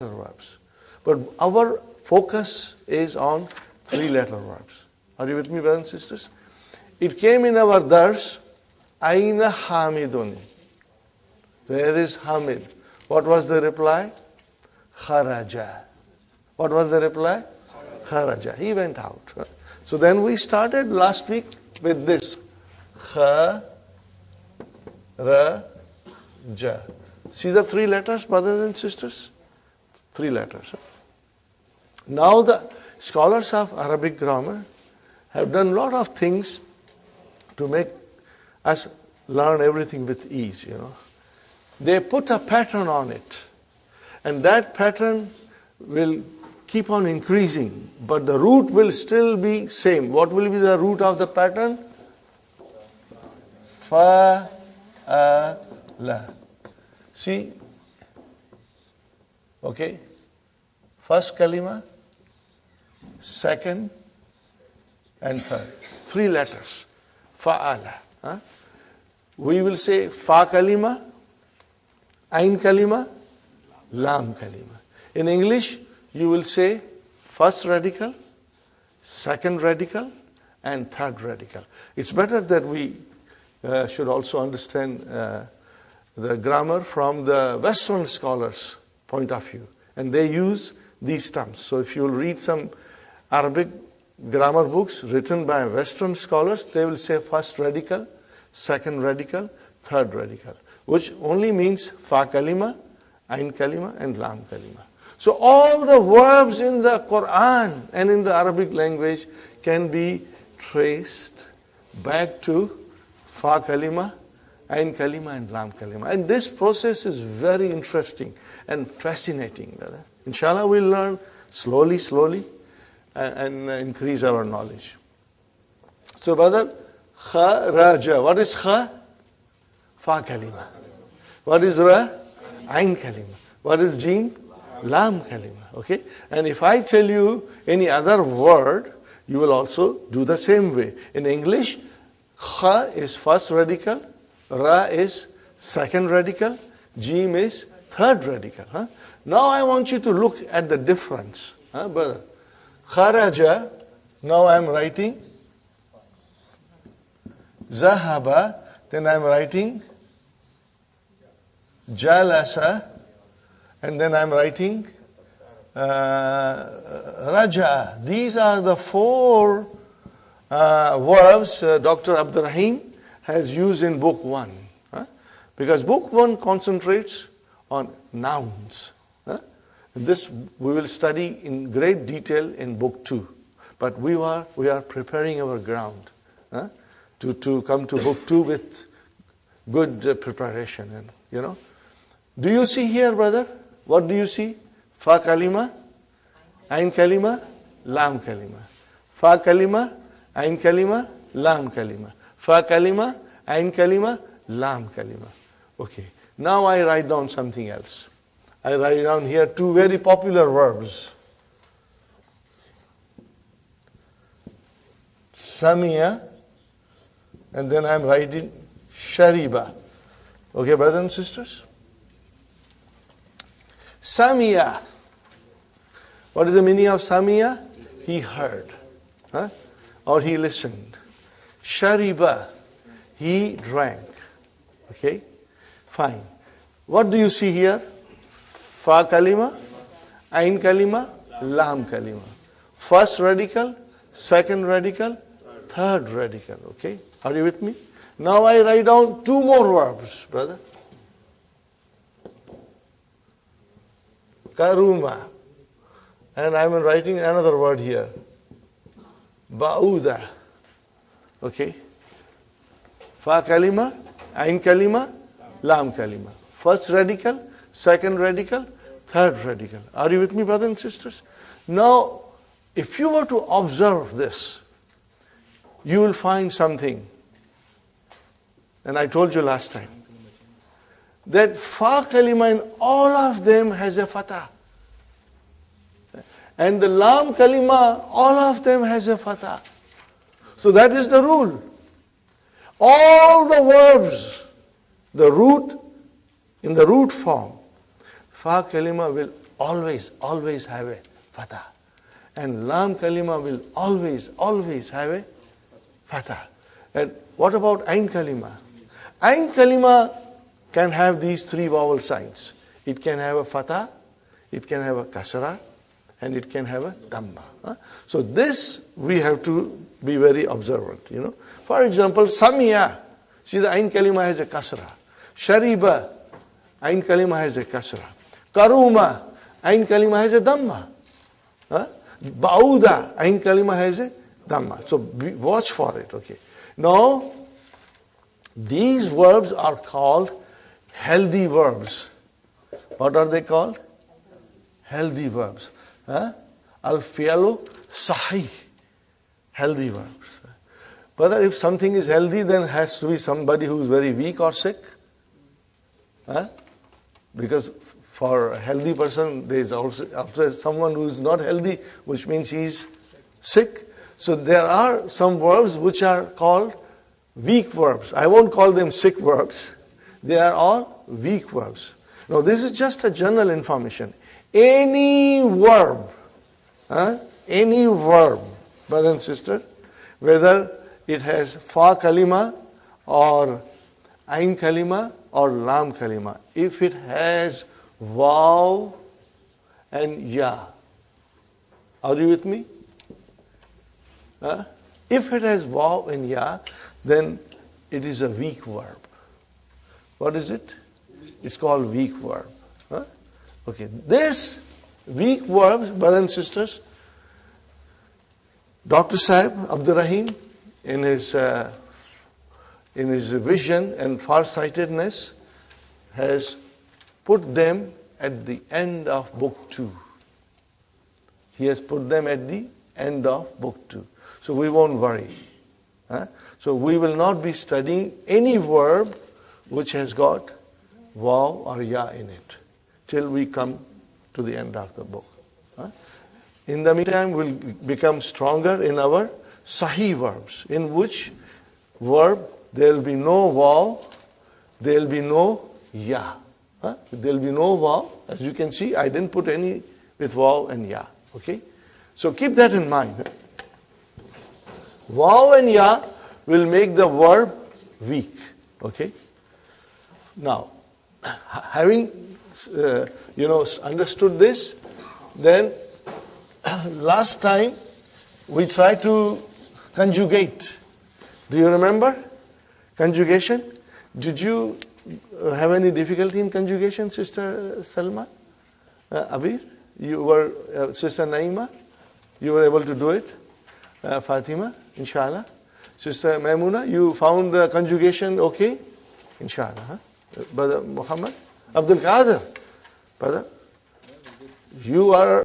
verbs. But our focus is on three-letter verbs. Are you with me, brothers and sisters? It came in our dars, Aina Hamidun. Where is Hamid? What was the reply? Kharaja. What was the reply? Kharaja. He went out. So then we started last week with this. Kharaja. See the three letters, brothers and sisters? Three letters. Now the scholars of Arabic grammar have done a lot of things to make us learn everything with ease, They put a pattern on it. And that pattern will keep on increasing. But the root will still be same. What will be the root of the pattern? Fa, la. See? Okay? First kalima, second, and third. Three letters. Fa'ala. We will say fa kalima, ain kalima, lam kalima. In English, you will say first radical, second radical, and third radical. It's better that we should also understand the grammar from the Western scholars' point of view. And they use these terms. So if you will read some Arabic grammar books written by Western scholars, they will say first radical, second radical, third radical, which only means fa kalima, ain kalima, and lam kalima. So all the verbs in the Quran and in the Arabic language can be traced back to fa kalima, ain kalima, and lam kalima. And this process is very interesting and fascinating. Inshallah, we'll learn slowly, and increase our knowledge. So, brother, kharaja. What is kha? Fa kalima. What is ra? Ain kalima. What is jim? Lam kalima. Okay? And if I tell you any other word, you will also do the same way. In English, kha is first radical, ra is second radical, jim is third radical. Now I want you to look at the difference. Brother. Kharaja, now I am writing Zahaba, then I am writing Jalasa, and then I am writing Raja. These are the four verbs Dr. Abdurrahim has used in book 1. Because book 1 concentrates on nouns. This we will study in great detail in book 2. But we are preparing our ground to come to book 2 with good preparation. And do you see here, brother? What do you see? Fa kalima, ain kalima, lam kalima. Fa kalima, ain kalima, lam kalima. Fa kalima, ain kalima, lam kalima. Okay. Now I write down something else. I write down here two very popular verbs. Samia, and then I am writing shariba. Okay, brothers and sisters? Samia. What is the meaning of Samia? He heard. Or he listened. Shariba. He drank. Okay? Fine. What do you see here? Fa kalima, ain kalima, lam kalima. First radical, second radical, third radical. Okay? Are you with me? Now I write down two more verbs, brother. Karuma. And I'm writing another word here. Ba'uda. Okay? Fa kalima, ain kalima, lam kalima. First radical, second radical, third radical. Are you with me, brothers and sisters? Now, if you were to observe this, you will find something. And I told you last time that fa kalima in all of them has a fatah. And the lam kalima, all of them has a fatah. So that is the rule. All the verbs, the root, in the root form, fa kalima will always have a fatha. And lam kalima will always have a fatha. And what about ain kalima? Ain kalima can have these three vowel signs. It can have a fatha, it can have a kasra, and it can have a dhamma. So this we have to be very observant, For example, Samiya, see the ain kalima has a kasra. Shariba, ain kalima has a kasra. Karuma, ain kalima has a dhamma. Bauda, ain kalima has a dhamma. So watch for it, okay. Now, these verbs are called healthy verbs. What are they called? Healthy verbs. Al-fi'lu sahih. Healthy verbs. But if something is healthy, then it has to be somebody who is very weak or sick. Because for a healthy person, there is also someone who is not healthy, which means he is sick. So there are some verbs which are called weak verbs. I won't call them sick verbs. They are all weak verbs. Now this is just a general information. Any verb, brother and sister, whether it has fa kalima or ain kalima or lam kalima, if it has vav and ya, are you with me? If it has vav and ya, then it is a weak verb. What is it? It's called weak verb. Okay, this weak verbs, brothers and sisters, Dr. Saib Abdur Rahim, in his vision and farsightedness, has put them at the end of book 2. He has put them at the end of book 2. So we won't worry. So we will not be studying any verb which has got vav or ya in it till we come to the end of the book. In the meantime, we'll become stronger in our sahih verbs, in which verb there will be no vav, there will be no ya. There will be no vav. As you can see, I didn't put any with vav and ya. Okay? So keep that in mind. Vav and ya will make the verb weak. Okay? Now, having understood this, then last time we tried to conjugate. Do you remember conjugation? Did you have any difficulty in conjugation, Sister Salma? Abir? You were, Sister Naima? You were able to do it? Fatima? Inshallah. Sister Maimuna, you found conjugation okay? Inshallah. Brother Muhammad? Abdul Qadir? Brother? You are